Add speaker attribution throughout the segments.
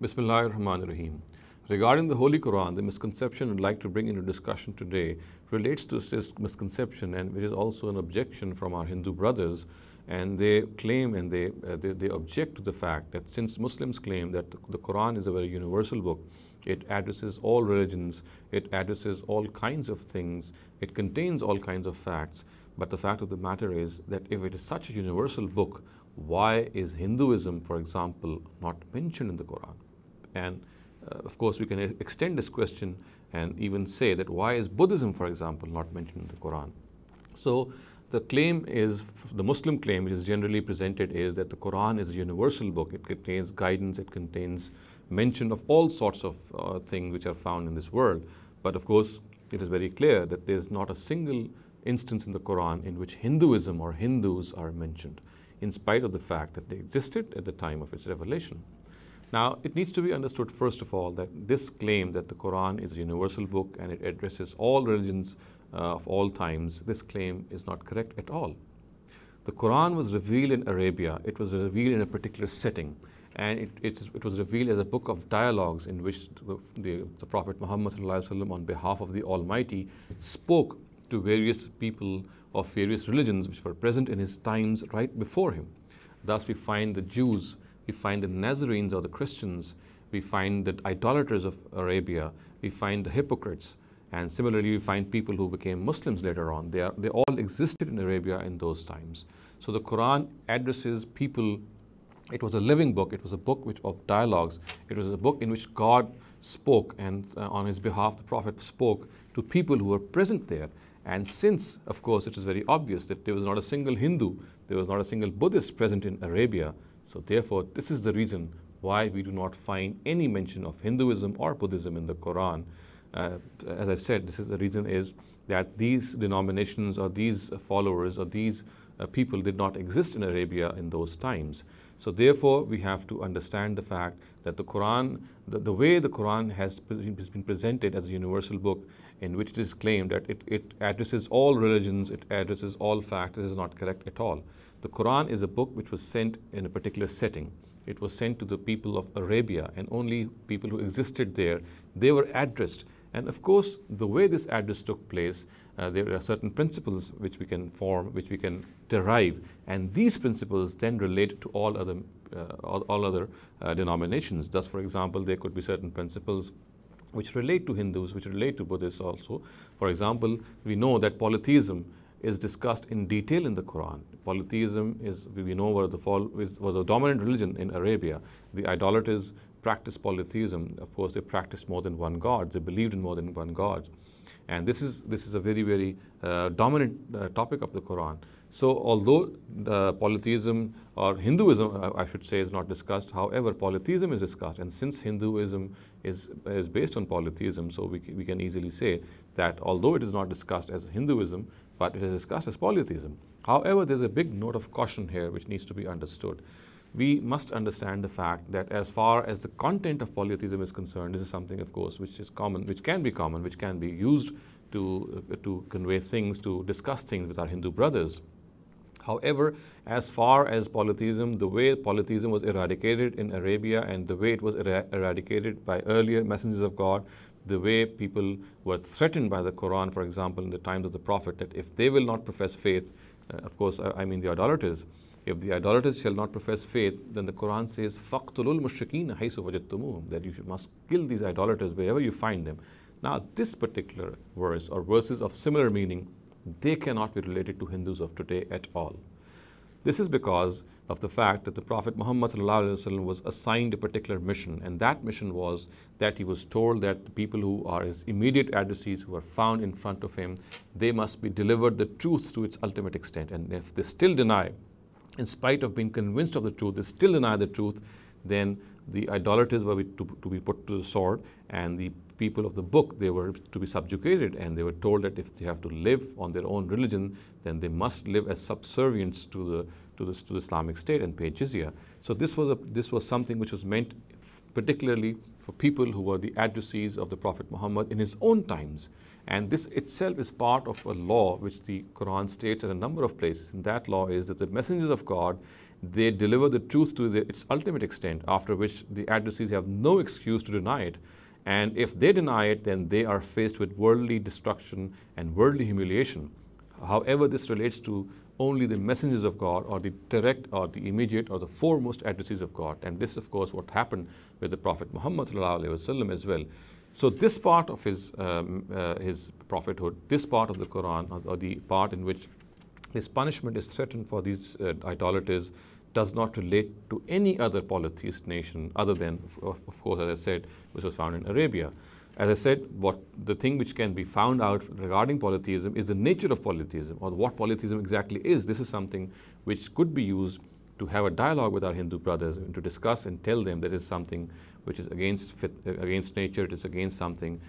Speaker 1: Bismillahir Rahmanir Rahim. Regarding the Holy Quran, the misconception I'd like to bring into discussion today relates to this misconception, and which is also an objection from our Hindu brothers. And they claim and they object to the fact that since Muslims claim that the Quran is a very universal book, it addresses all religions, it addresses all kinds of things, it contains all kinds of facts. But the fact of the matter is that if it is such a universal book, why is Hinduism, for example, not mentioned in the Quran? And of course, we can extend this question and even say that why is Buddhism, for example, not mentioned in the Quran? So the claim is, the Muslim claim, which is generally presented, is that the Quran is a universal book. It contains guidance, it contains mention of all sorts of things which are found in this world. But of course, it is very clear that there is not a single instance in the Quran in which Hinduism or Hindus are mentioned, in spite of the fact that they existed at the time of its revelation. Now, it needs to be understood, first of all, that this claim that the Quran is a universal book and it addresses all religions of all times, this claim is not correct at all. The Quran was revealed in Arabia. It was revealed in a particular setting, and it was revealed as a book of dialogues in which the Prophet Muhammad ﷺ, on behalf of the Almighty, spoke to various people of various religions which were present in his times right before him. Thus, we find the Jews, we find the Nazarenes or the Christians, we find the idolaters of Arabia, we find the hypocrites, and similarly we find people who became Muslims later on. They all existed in Arabia in those times. So the Quran addresses people. It was a living book. It was a book of dialogues. It was a book in which God spoke, and on his behalf the Prophet spoke to people who were present there. And since, of course, it is very obvious that there was not a single Hindu, there was not a single Buddhist present in Arabia, so therefore this is the reason why we do not find any mention of Hinduism or Buddhism in the Quran. As I said, the reason is that these denominations or these followers or these people did not exist in Arabia in those times. So therefore, we have to understand the fact that the Quran, the way the Quran has been presented as a universal book in which it is claimed that it addresses all religions, it addresses all facts, this is not correct at all. The Quran is a book which was sent in a particular setting. It was sent to the people of Arabia, and only people who existed there, they were addressed. And of course, the way this address took place, there are certain principles which we can form, which we can derive, and these principles then relate to all other denominations. Thus, for example, there could be certain principles which relate to Hindus, which relate to Buddhists also. For example, we know that polytheism is discussed in detail in the Quran. Polytheism is, we know, was a dominant religion in Arabia. The idolaters practiced polytheism. Of course, they practiced more than one God. They believed in more than one God. And this is a very, very dominant topic of the Quran. So although polytheism or Hinduism, I should say, is not discussed, however, polytheism is discussed. And since Hinduism is based on polytheism, so we can easily say that although it is not discussed as Hinduism, but it is discussed as polytheism. However, there's a big note of caution here which needs to be understood. We must understand the fact that as far as the content of polytheism is concerned, this is something, of course, which is common, which can be used to convey things, to discuss things with our Hindu brothers. However, as far as polytheism, the way polytheism was eradicated in Arabia and the way it was eradicated by earlier messengers of God, the way people were threatened by the Quran, for example, in the times of the Prophet, that if they will not profess faith, of course, I mean the idolaters, if the idolaters shall not profess faith, then the Quran says, فَقْتُلُوا الْمُشْرِكِينَ حَيْثُ وَجَدْتُمُوهُم, that you must kill these idolaters wherever you find them. Now, this particular verse or verses of similar meaning, they cannot be related to Hindus of today at all. This is because of the fact that the Prophet Muhammad ﷺ was assigned a particular mission, and that mission was that he was told that the people who are his immediate addressees, who are found in front of him, they must be delivered the truth to its ultimate extent. And if they still deny, in spite of being convinced of the truth, they still deny the truth, then the idolaters were to be put to the sword, and the people of the book, they were to be subjugated, and they were told that if they have to live on their own religion, then they must live as subservients to the Islamic State and pay jizya. So this was something which was meant particularly for people who were the addressees of the Prophet Muhammad in his own times. And this itself is part of a law which the Quran states in a number of places. And that law is that the messengers of God, they deliver the truth to its ultimate extent, after which the adversaries have no excuse to deny it. And if they deny it, then they are faced with worldly destruction and worldly humiliation. However, this relates to only the messengers of God, or the direct or the immediate or the foremost adversaries of God. And this, of course, what happened with the Prophet Muhammad ﷺ as well. So this part of his prophethood, this part of the Quran, or the part in which his punishment is threatened for these idolaters, does not relate to any other polytheist nation other than, of course, as I said, which was found in Arabia. As I said, the thing which can be found out regarding polytheism is the nature of polytheism, or what polytheism exactly is. This is something which could be used to have a dialogue with our Hindu brothers and to discuss and tell them that is something which is against nature, it is against something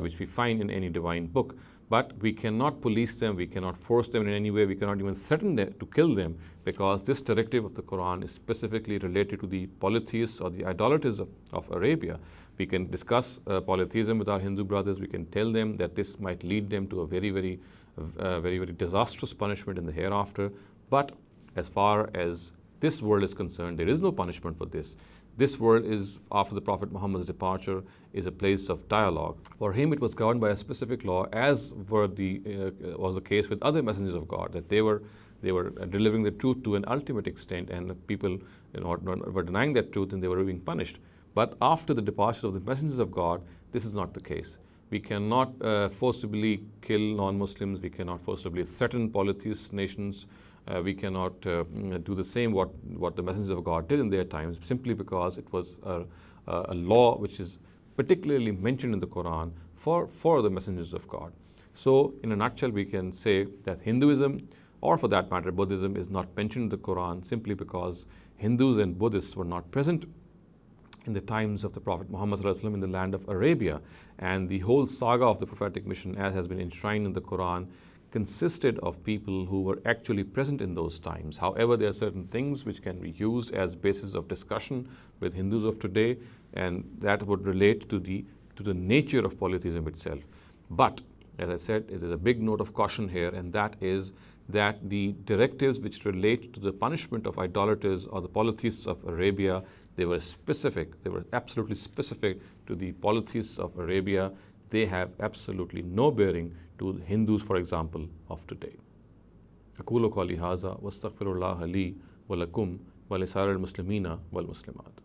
Speaker 1: which we find in any divine book. But we cannot police them, we cannot force them in any way, we cannot even threaten them to kill them, because this directive of the Quran is specifically related to the polytheists or the idolaters of Arabia. We can discuss polytheism with our Hindu brothers, we can tell them that this might lead them to a very, very disastrous punishment in the hereafter. But as far as this world is concerned, there is no punishment for this. This world is, after the Prophet Muhammad's departure, is a place of dialogue. For him, it was governed by a specific law, as was the case with other messengers of God, that they were delivering the truth to an ultimate extent, and the people were denying that truth, and they were being punished. But after the departure of the messengers of God, this is not the case. We cannot forcibly kill non-Muslims. We cannot forcibly threaten polytheist nations. We cannot do the same what the messengers of God did in their times, simply because it was a law which is particularly mentioned in the Quran for the messengers of God. So in a nutshell, we can say that Hinduism, or for that matter Buddhism, is not mentioned in the Quran simply because Hindus and Buddhists were not present in the times of the Prophet Muhammad ﷺ in the land of Arabia. And the whole saga of the prophetic mission, as has been enshrined in the Quran, consisted of people who were actually present in those times. However, there are certain things which can be used as basis of discussion with Hindus of today, and that would relate to the nature of polytheism itself. But as I said, there is a big note of caution here, and that is that the directives which relate to the punishment of idolaters or the polytheists of Arabia, they were specific. They were absolutely specific to the polytheists of Arabia. They have absolutely no bearing to the Hindus, for example, of today. أقول قولي هذا واستغفر الله لي ولكم ولسائر المسلمين والمسلمات.